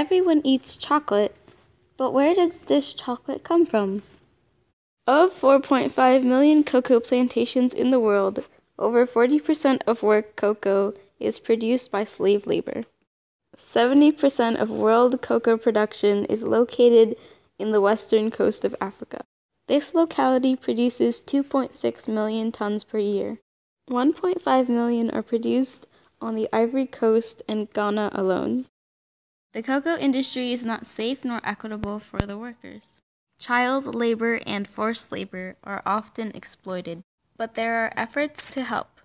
Everyone eats chocolate, but where does this chocolate come from? Of 4.5 million cocoa plantations in the world, over 40% of work cocoa is produced by slave labor. 70% of world cocoa production is located in the western coast of Africa. This locality produces 2.6 million tons per year. 1.5 million are produced on the Ivory Coast and Ghana alone. The cocoa industry is not safe nor equitable for the workers. Child labor and forced labor are often exploited, but there are efforts to help.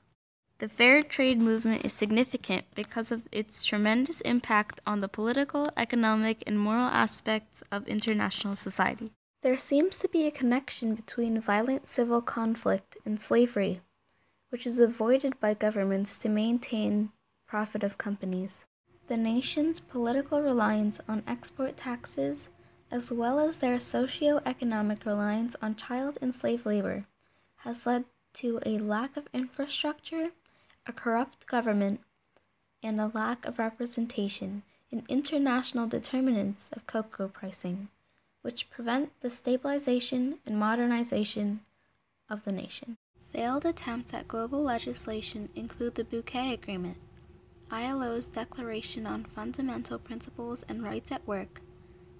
The fair trade movement is significant because of its tremendous impact on the political, economic, and moral aspects of international society. There seems to be a connection between violent civil conflict and slavery, which is avoided by governments to maintain profit of companies. The nation's political reliance on export taxes, as well as their socio-economic reliance on child and slave labor, has led to a lack of infrastructure, a corrupt government, and a lack of representation in international determinants of cocoa pricing, which prevent the stabilization and modernization of the nation. Failed attempts at global legislation include the Bouquet Agreement, ILO's Declaration on Fundamental Principles and Rights at Work,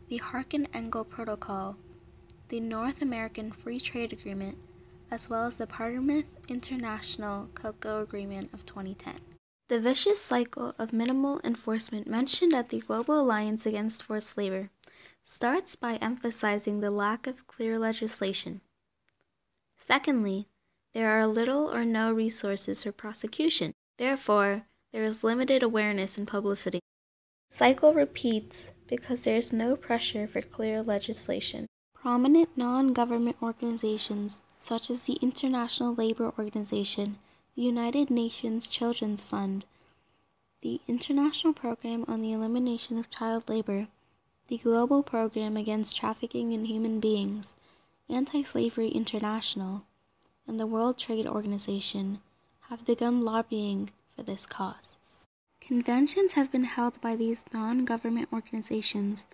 the Harkin-Engel Protocol, the North American Free Trade Agreement, as well as the Parliament International Cocoa Agreement of 2010. The vicious cycle of minimal enforcement mentioned at the Global Alliance Against Forced Labor starts by emphasizing the lack of clear legislation. Secondly, there are little or no resources for prosecution. Therefore, there is limited awareness and publicity. The cycle repeats because there is no pressure for clear legislation. Prominent non-government organizations, such as the International Labor Organization, the United Nations Children's Fund, the International Program on the Elimination of Child Labor, the Global Program Against Trafficking in Human Beings, Anti-Slavery International, and the World Trade Organization, have begun lobbying for this cause. Conventions have been held by these non-government organizations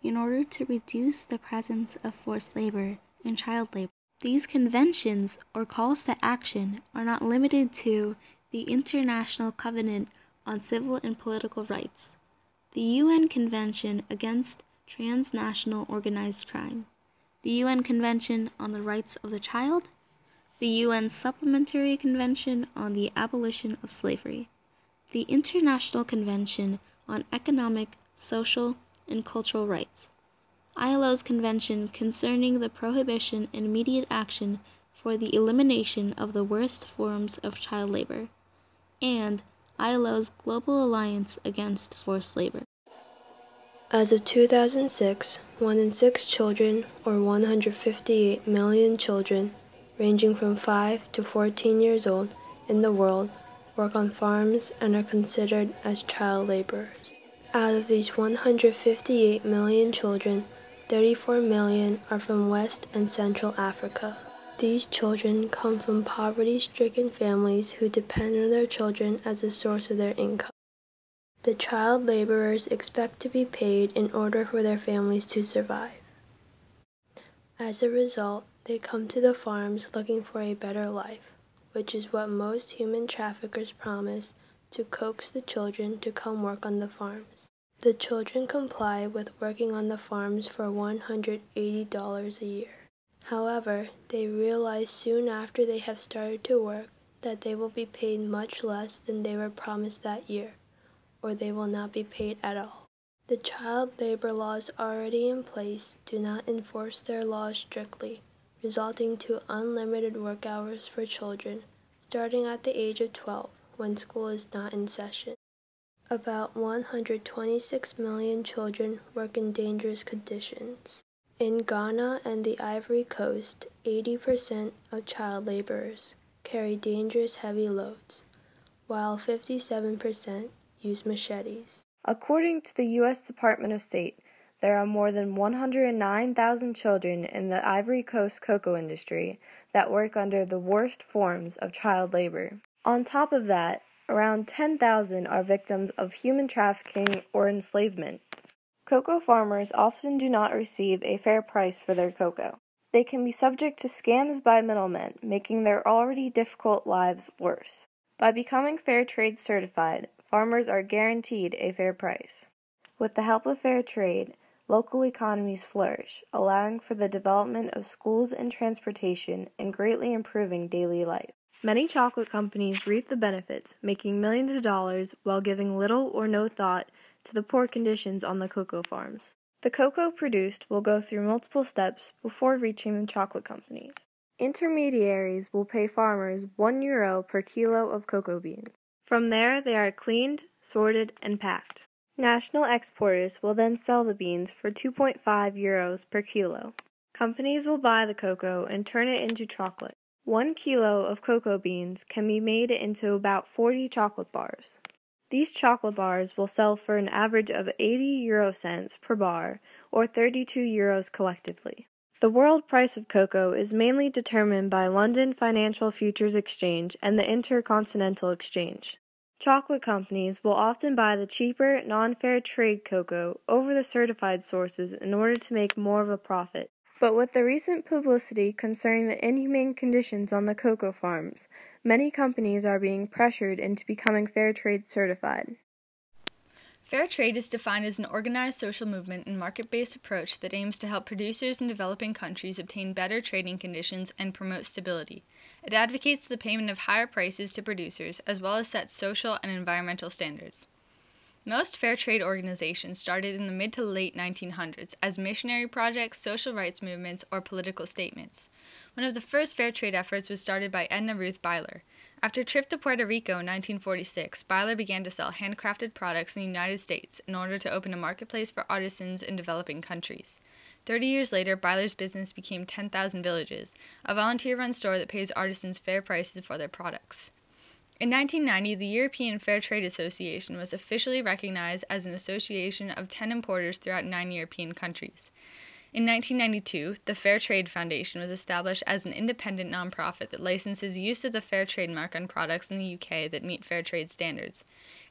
in order to reduce the presence of forced labor and child labor. These conventions, or calls to action, are not limited to the International Covenant on Civil and Political Rights, the UN Convention Against Transnational Organized Crime, the UN Convention on the Rights of the Child, the UN Supplementary Convention on the Abolition of Slavery, the International Convention on Economic, Social, and Cultural Rights, ILO's Convention concerning the prohibition and immediate action for the elimination of the worst forms of child labor, and ILO's Global Alliance Against Forced Labor. As of 2006, 1 in 6 children, or 158 million children, ranging from 5 to 14 years old in the world, work on farms and are considered as child laborers. Out of these 158 million children, 34 million are from West and Central Africa. These children come from poverty-stricken families who depend on their children as a source of their income. The child laborers expect to be paid in order for their families to survive. As a result, they come to the farms looking for a better life, which is what most human traffickers promise to coax the children to come work on the farms. The children comply with working on the farms for $180 a year. However, they realize soon after they have started to work that they will be paid much less than they were promised that year, or they will not be paid at all. The child labor laws already in place do not enforce their laws strictly, resulting to unlimited work hours for children, starting at the age of 12, when school is not in session. About 126 million children work in dangerous conditions. In Ghana and the Ivory Coast, 80% of child laborers carry dangerous heavy loads, while 57% use machetes. According to the U.S. Department of State, there are more than 109,000 children in the Ivory Coast cocoa industry that work under the worst forms of child labor. On top of that, around 10,000 are victims of human trafficking or enslavement. Cocoa farmers often do not receive a fair price for their cocoa. They can be subject to scams by middlemen, making their already difficult lives worse. By becoming fair trade certified, farmers are guaranteed a fair price. With the help of fair trade, local economies flourish, allowing for the development of schools and transportation and greatly improving daily life. Many chocolate companies reap the benefits, making millions of dollars while giving little or no thought to the poor conditions on the cocoa farms. The cocoa produced will go through multiple steps before reaching the chocolate companies. Intermediaries will pay farmers €1 per kilo of cocoa beans. From there, they are cleaned, sorted, and packed. National exporters will then sell the beans for €2.5 per kilo. Companies will buy the cocoa and turn it into chocolate. 1 kilo of cocoa beans can be made into about 40 chocolate bars. These chocolate bars will sell for an average of 80 € per bar, or €32 collectively. The world price of cocoa is mainly determined by London Financial Futures Exchange and the Intercontinental Exchange. Chocolate companies will often buy the cheaper, non-fair trade cocoa over the certified sources in order to make more of a profit. But with the recent publicity concerning the inhumane conditions on the cocoa farms, many companies are being pressured into becoming fair trade certified. Fair trade is defined as an organized social movement and market-based approach that aims to help producers in developing countries obtain better trading conditions and promote stability. It advocates the payment of higher prices to producers as well as sets social and environmental standards. Most fair trade organizations started in the mid to late 1900s as missionary projects, social rights movements, or political statements. One of the first fair trade efforts was started by Edna Ruth Byler. After a trip to Puerto Rico in 1946, Byler began to sell handcrafted products in the United States in order to open a marketplace for artisans in developing countries. 30 years later, Byler's business became 10,000 Villages, a volunteer-run store that pays artisans fair prices for their products. In 1990, the European Fair Trade Association was officially recognized as an association of 10 importers throughout 9 European countries. In 1992, the Fair Trade Foundation was established as an independent nonprofit that licenses use of the Fair Trade mark on products in the UK that meet fair trade standards.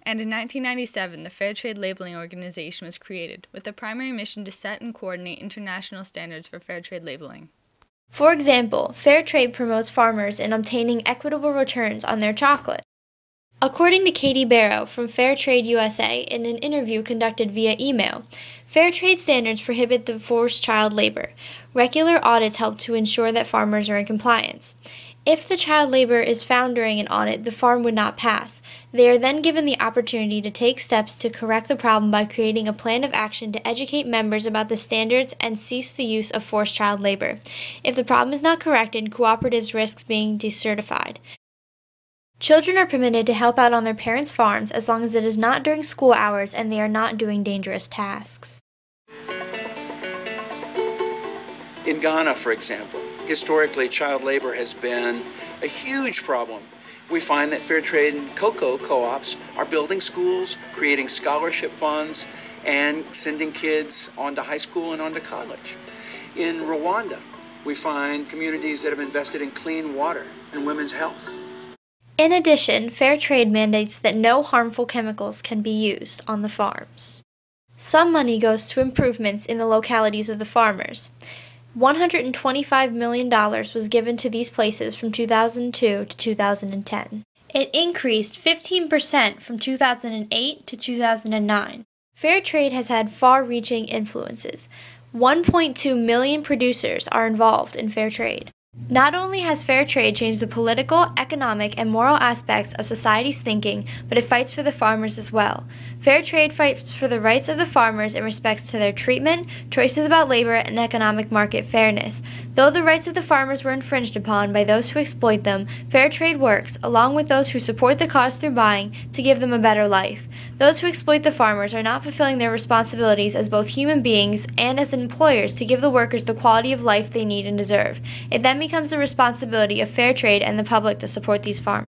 And in 1997, the Fair Trade Labeling Organization was created, with the primary mission to set and coordinate international standards for fair trade labeling. For example, fair trade promotes farmers in obtaining equitable returns on their chocolate. According to Katie Barrow from Fair Trade USA in an interview conducted via email, fair trade standards prohibit the forced child labor. Regular audits help to ensure that farmers are in compliance. If the child labor is found during an audit, the farm would not pass. They are then given the opportunity to take steps to correct the problem by creating a plan of action to educate members about the standards and cease the use of forced child labor. If the problem is not corrected, cooperatives risk being decertified. Children are permitted to help out on their parents' farms as long as it is not during school hours and they are not doing dangerous tasks. In Ghana, for example, historically, child labor has been a huge problem. We find that fair trade and cocoa co-ops are building schools, creating scholarship funds, and sending kids on to high school and on to college. In Rwanda, we find communities that have invested in clean water and women's health. In addition, fair trade mandates that no harmful chemicals can be used on the farms. Some money goes to improvements in the localities of the farmers. $125 million was given to these places from 2002 to 2010. It increased 15% from 2008 to 2009. Fair trade has had far-reaching influences. 1.2 million producers are involved in fair trade. Not only has fair trade changed the political, economic, and moral aspects of society's thinking, but it fights for the farmers as well. Fair trade fights for the rights of the farmers in respects to their treatment, choices about labor, and economic market fairness. Though the rights of the farmers were infringed upon by those who exploit them, fair trade works, along with those who support the cause through buying, to give them a better life. Those who exploit the farmers are not fulfilling their responsibilities as both human beings and as employers to give the workers the quality of life they need and deserve. It then becomes the responsibility of fair trade and the public to support these farmers.